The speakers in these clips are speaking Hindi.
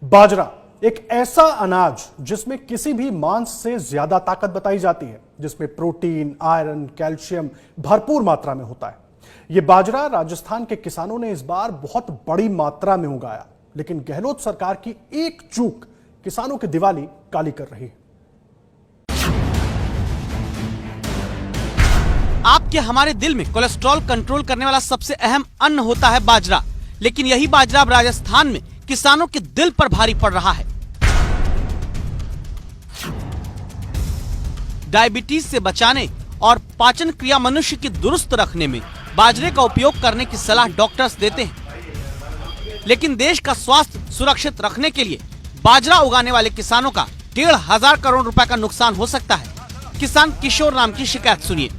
बाजरा एक ऐसा अनाज जिसमें किसी भी मांस से ज्यादा ताकत बताई जाती है, जिसमें प्रोटीन, आयरन, कैल्शियम भरपूर मात्रा में होता है। यह बाजरा राजस्थान के किसानों ने इस बार बहुत बड़ी मात्रा में उगाया, लेकिन गहलोत सरकार की एक चूक किसानों की दिवाली काली कर रही है। आपके हमारे दिल में कोलेस्ट्रॉल कंट्रोल करने वाला सबसे अहम अन्न होता है बाजरा, लेकिन यही बाजरा अब राजस्थान में किसानों के दिल पर भारी पड़ रहा है। डायबिटीज से बचाने और पाचन क्रिया मनुष्य की दुरुस्त रखने में बाजरे का उपयोग करने की सलाह डॉक्टर्स देते हैं, लेकिन देश का स्वास्थ्य सुरक्षित रखने के लिए बाजरा उगाने वाले किसानों का 1,500 करोड़ रुपए का नुकसान हो सकता है। किसान किशोर नाम की शिकायत सुनिए।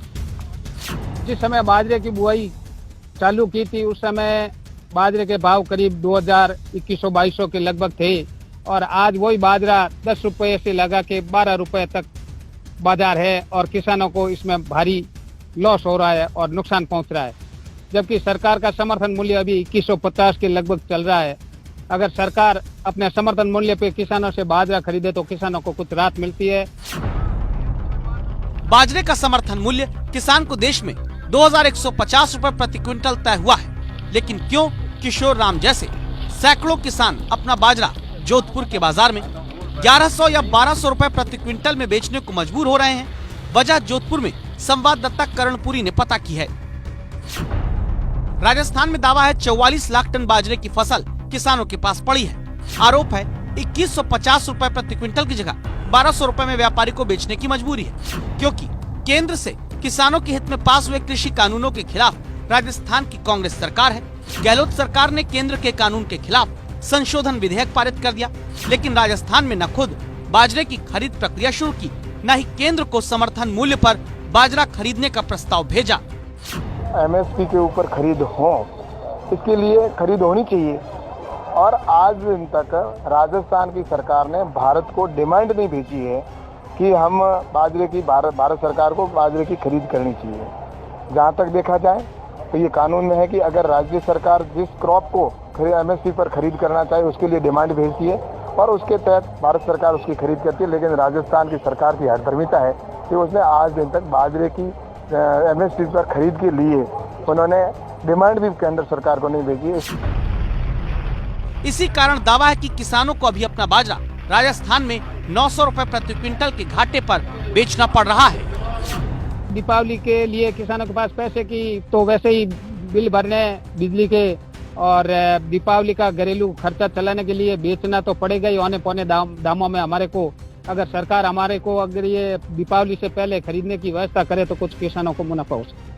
जिस समय बाजरे की बुआई चालू की थी उस समय बाजरे के भाव करीब 2,000-2,100 के लगभग थे, और आज वही बाजरा 10 रुपए से लगा के 12 रुपए तक बाजार है, और किसानों को इसमें भारी लॉस हो रहा है और नुकसान पहुंच रहा है। जबकि सरकार का समर्थन मूल्य अभी 2150 के लगभग चल रहा है। अगर सरकार अपने समर्थन मूल्य पे किसानों से बाजरा खरीदे तो किसानों को कुछ राहत मिलती है। बाजरे का समर्थन मूल्य किसान को देश में 2,150 रुपए प्रति क्विंटल तय हुआ है, लेकिन क्यों किशोर राम जैसे सैकड़ों किसान अपना बाजरा जोधपुर के बाजार में 1100 या 1200 रुपए प्रति क्विंटल में बेचने को मजबूर हो रहे हैं? वजह जोधपुर में संवाददाता कर्णपुरी ने पता की है। राजस्थान में दावा है 44 लाख टन बाजरे की फसल किसानों के पास पड़ी है। आरोप है 2150 रुपए प्रति क्विंटल की जगह 1200 रुपए में व्यापारी को बेचने की मजबूरी है, क्योंकि केंद्र से किसानों के हित में पास हुए कृषि कानूनों के खिलाफ राजस्थान की कांग्रेस सरकार है। गहलोत सरकार ने केंद्र के कानून के खिलाफ संशोधन विधेयक पारित कर दिया, लेकिन राजस्थान में न खुद बाजरे की खरीद प्रक्रिया शुरू की, न ही केंद्र को समर्थन मूल्य पर बाजरा खरीदने का प्रस्ताव भेजा। एमएसपी के ऊपर खरीद हो, इसके लिए खरीद होनी चाहिए, और आज दिन तक राजस्थान की सरकार ने भारत को डिमांड नहीं भेजी है कि हम बाजरे की भारत सरकार को बाजरे की खरीद करनी चाहिए। जहाँ तक देखा जाए तो ये कानून में है कि अगर राज्य सरकार जिस क्रॉप को एमएसपी पर खरीद करना चाहे उसके लिए डिमांड भेजती है और उसके तहत भारत सरकार उसकी खरीद करती है, लेकिन राजस्थान की सरकार की हरदर्मिता है कि उसने आज दिन तक बाजरे की एमएसपी पर खरीद के लिए उन्होंने डिमांड भी केंद्र सरकार को नहीं भेजी। इसी कारण दावा है कि किसानों को अभी अपना बाजरा राजस्थान में 900 रुपए प्रति क्विंटल के घाटे पर बेचना पड़ रहा है। दीपावली के लिए किसानों के पास पैसे की तो वैसे ही बिल भरने बिजली के, और दीपावली का घरेलू खर्चा चलाने के लिए बेचना तो पड़ेगा ही। औने पौने दामों में हमारे को, अगर सरकार हमारे को अगर ये दीपावली से पहले खरीदने की व्यवस्था करे तो कुछ किसानों को मुनाफा हो सकता है।